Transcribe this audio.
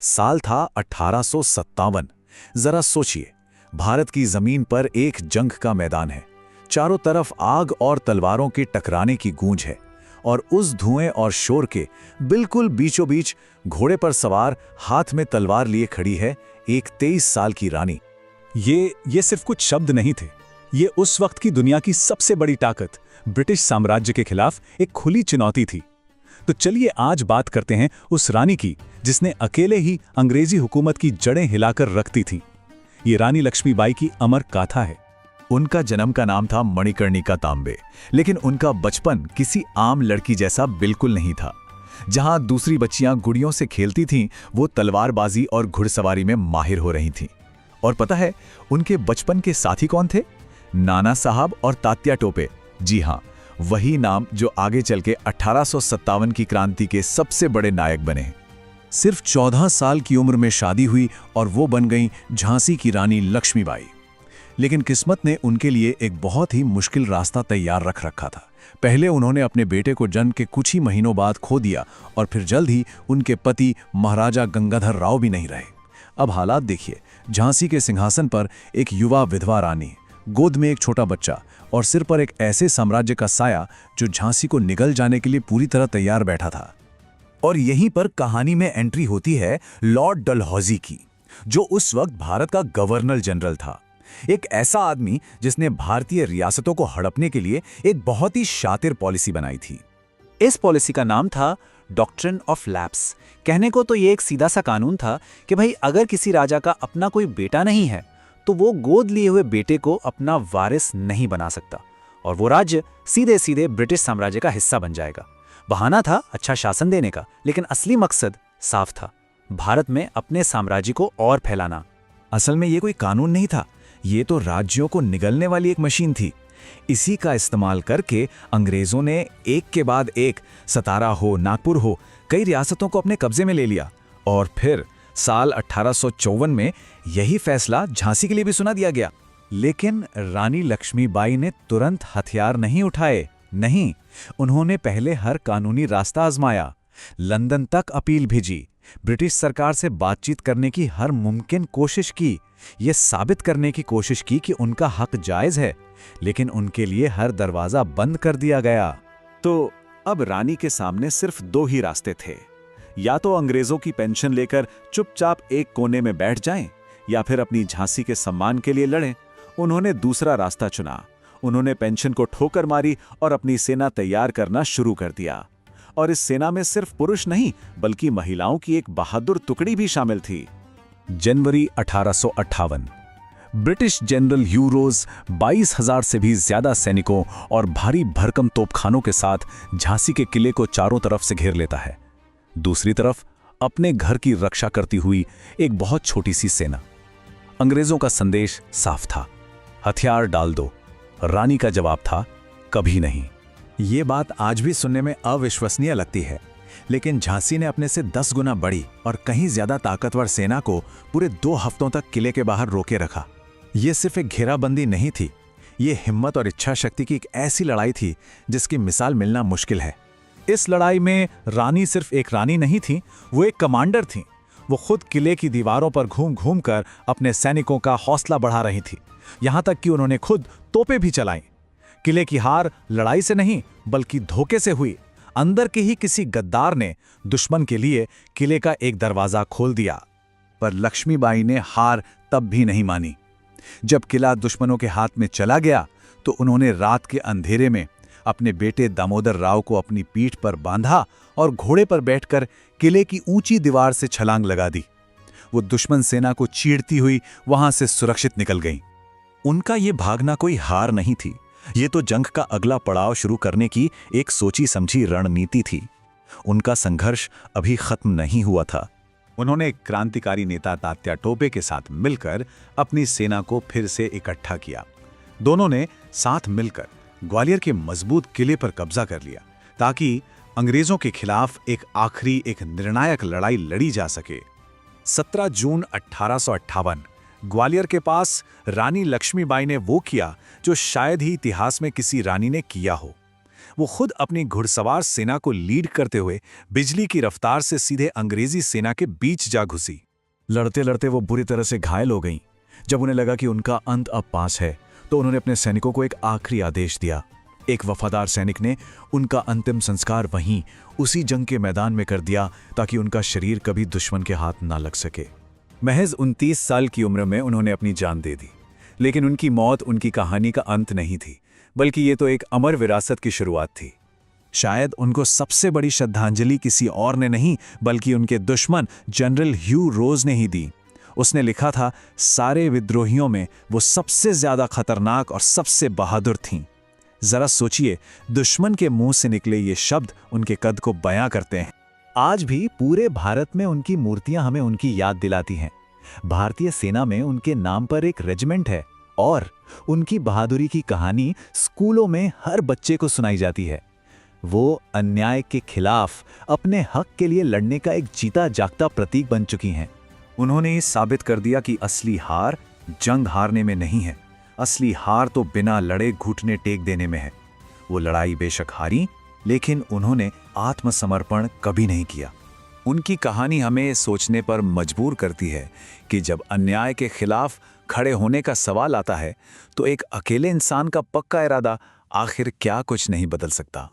साल था 1857। जरा सोचिए, भारत की जमीन पर एक जंग का मैदान है। चारों तरफ आग और तलवारों के टकराने की गूंज है और उस धुएं और शोर के बिल्कुल बीचों बीच घोड़े पर सवार, हाथ में तलवार लिए खड़ी है एक 23 साल की रानी। ये सिर्फ कुछ शब्द नहीं थे। ये उस वक्त की दुनिया की सबसे बड़ी ताकत, ब्रिटिश साम्राज्य के खिलाफ एक खुली चुनौती थी। तो चलिए आज बात करते हैं उस रानी की जिसने अकेले ही अंग्रेजी हुकूमत की जड़ें हिलाकर रख दी थी। ये रानी लक्ष्मीबाई की अमर गाथा है। उनका जन्म का नाम था मणिकर्णिका तांबे, लेकिन उनका बचपन किसी आम लड़की जैसा बिल्कुल नहीं था। जहां दूसरी बच्चियां गुड़ियों से खेलती थीं, वो तलवारबाजी और घुड़सवारी में माहिर हो रही थीं। और पता है उनके बचपन के साथी कौन थे? नाना साहब और तात्या टोपे। जी हां, वही नाम जो आगे चल के 1857 की क्रांति के सबसे बड़े नायक बने। सिर्फ 14 साल की उम्र में शादी हुई और वो बन गईं झांसी की रानी लक्ष्मीबाई। लेकिन किस्मत ने उनके लिए एक बहुत ही मुश्किल रास्ता तैयार रख रखा था। पहले उन्होंने अपने बेटे को जन्म के कुछ ही महीनों बाद खो दिया और फिर जल्द ही उनके पति महाराजा गंगाधर राव भी नहीं रहे। अब हालात देखिए, झांसी के सिंहासन पर एक युवा विधवा रानी, गोद में एक छोटा बच्चा और सिर पर एक ऐसे साम्राज्य का साया जो झांसी को निगल जाने के लिए पूरी तरह तैयार बैठा था। और यहीं पर कहानी में एंट्री होती है लॉर्ड डलहौजी की, जो उस वक्त भारत का गवर्नर जनरल था। एक ऐसा आदमी जिसने भारतीय रियासतों को हड़पने के लिए एक बहुत ही शातिर पॉलिसी बनाई थी। इस पॉलिसी का नाम था डॉक्ट्रिन ऑफ लैप्स। कहने को तो ये एक सीधा सा कानून था कि भाई अगर किसी राजा का अपना कोई बेटा नहीं है तो वो गोद लिए हुए बेटे को अपना वारिस नहीं बना सकता और वो राज्य सीधे सीधे ब्रिटिश साम्राज्य का हिस्सा बन जाएगा। बहाना था अच्छा शासन देने का, लेकिन असली मकसद साफ था, भारत में अपने साम्राज्य को और फैलाना। असल में ये कोई कानून नहीं था, ये तो राज्यों को निगलने वाली एक मशीन थी। इसी का इस्तेमाल करके अंग्रेजों ने एक के बाद एक, सतारा हो, नागपुर हो, कई रियासतों को अपने कब्जे में ले लिया। और फिर साल 1854 में यही फैसला झांसी के लिए भी सुना दिया गया। लेकिन रानी लक्ष्मीबाई ने तुरंत हथियार नहीं उठाए। नहीं, उन्होंने पहले हर कानूनी रास्ता आजमाया, लंदन तक अपील भेजी, ब्रिटिश सरकार से बातचीत करने की हर मुमकिन कोशिश की, ये साबित करने की कोशिश की कि उनका हक जायज है, लेकिन उनके लिए हर दरवाजा बंद कर दिया गया। तो अब रानी के सामने सिर्फ दो ही रास्ते थे, या तो अंग्रेजों की पेंशन लेकर चुपचाप एक कोने में बैठ जाएं, या फिर अपनी झांसी के सम्मान के लिए लड़ें। उन्होंने दूसरा रास्ता चुना। उन्होंने पेंशन को ठोकर मारी और अपनी सेना तैयार करना शुरू कर दिया। और इस सेना में सिर्फ पुरुष नहीं बल्कि महिलाओं की एक बहादुर टुकड़ी भी शामिल थी। जनवरी 1858, ब्रिटिश जनरल ह्यू रोज 22,000 से भी ज्यादा सैनिकों और भारी भरकम तोपखानों के साथ झांसी के किले को चारों तरफ से घेर लेता है। दूसरी तरफ अपने घर की रक्षा करती हुई एक बहुत छोटी सी सेना। अंग्रेजों का संदेश साफ था, हथियार डाल दो। रानी का जवाब था, कभी नहीं। ये बात आज भी सुनने में अविश्वसनीय लगती है, लेकिन झांसी ने अपने से 10 गुना बड़ी और कहीं ज्यादा ताकतवर सेना को पूरे 2 हफ्तों तक किले के बाहर रोके रखा। ये सिर्फ एक घेराबंदी नहीं थी, ये हिम्मत और इच्छा शक्ति की एक ऐसी लड़ाई थी जिसकी मिसाल मिलना मुश्किल है। इस लड़ाई में रानी सिर्फ एक रानी नहीं थी, वो एक कमांडर थी। वो खुद किले की दीवारों पर घूम घूम कर अपने सैनिकों का हौसला बढ़ा रही थी, यहां तक कि उन्होंने खुद तोपें भी चलाई। किले की हार लड़ाई से नहीं बल्कि धोखे से हुई। अंदर के ही किसी गद्दार ने दुश्मन के लिए किले का एक दरवाजा खोल दिया। पर लक्ष्मीबाई ने हार तब भी नहीं मानी। जब किला दुश्मनों के हाथ में चला गया तो उन्होंने रात के अंधेरे में अपने बेटे दामोदर राव को अपनी पीठ पर बांधा और घोड़े पर बैठकर किले की ऊंची दीवार से छलांग लगा दी। वो दुश्मन सेना को चीरती हुई वहां से सुरक्षित निकल गईं। उनका ये भागना कोई हार नहीं थी, ये तो जंग का अगला पड़ाव शुरू करने की एक सोची समझी रणनीति थी। उनका संघर्ष अभी खत्म नहीं हुआ था। उन्होंने क्रांतिकारी नेता तात्या टोपे के साथ मिलकर अपनी सेना को फिर से इकट्ठा किया। दोनों ने साथ मिलकर ग्वालियर के मजबूत किले पर कब्जा कर लिया ताकि अंग्रेजों के खिलाफ एक निर्णायक लड़ाई लड़ी जा सके। 17 जून 1858 ग्वालियर के पास रानी लक्ष्मीबाई ने वो किया जो शायद ही इतिहास में किसी रानी ने किया हो। वो खुद अपनी घुड़सवार सेना को लीड करते हुए बिजली की रफ्तार से सीधे अंग्रेजी सेना के बीच जा घुसी। लड़ते लड़ते वो बुरी तरह से घायल हो गईं। जब उन्हें लगा कि उनका अंत अब पास है तो उन्होंने अपने सैनिकों को एक आखिरी आदेश दिया। एक वफादार सैनिक ने उनका अंतिम संस्कार वहीं उसी जंग के मैदान में कर दिया ताकि उनका शरीर कभी दुश्मन के हाथ ना लग सके। महज 29 साल की उम्र में उन्होंने अपनी जान दे दी, लेकिन उनकी मौत उनकी कहानी का अंत नहीं थी, बल्कि ये तो एक अमर विरासत की शुरुआत थी। शायद उनको सबसे बड़ी श्रद्धांजलि किसी और ने नहीं बल्कि उनके दुश्मन जनरल ह्यू रोज ने ही दी। उसने लिखा था, सारे विद्रोहियों में वो सबसे ज्यादा खतरनाक और सबसे बहादुर थीं। जरा सोचिए, दुश्मन के मुंह से निकले ये शब्द उनके कद को बयां करते हैं। आज भी पूरे भारत में उनकी मूर्तियां हमें उनकी याद दिलाती हैं। भारतीय सेना में उनके नाम पर एक रेजिमेंट है और उनकी बहादुरी की कहानी स्कूलों में हर बच्चे को सुनाई जाती है। वो अन्याय के खिलाफ अपने हक के लिए लड़ने का एक जीता जागता प्रतीक बन चुकी हैं। उन्होंने ये साबित कर दिया कि असली हार जंग हारने में नहीं है, असली हार तो बिना लड़े घुटने टेक देने में है। वो लड़ाई बेशक हारी, लेकिन उन्होंने आत्मसमर्पण कभी नहीं किया। उनकी कहानी हमें सोचने पर मजबूर करती है कि जब अन्याय के खिलाफ खड़े होने का सवाल आता है तो एक अकेले इंसान का पक्का इरादा आखिर क्या कुछ नहीं बदल सकता।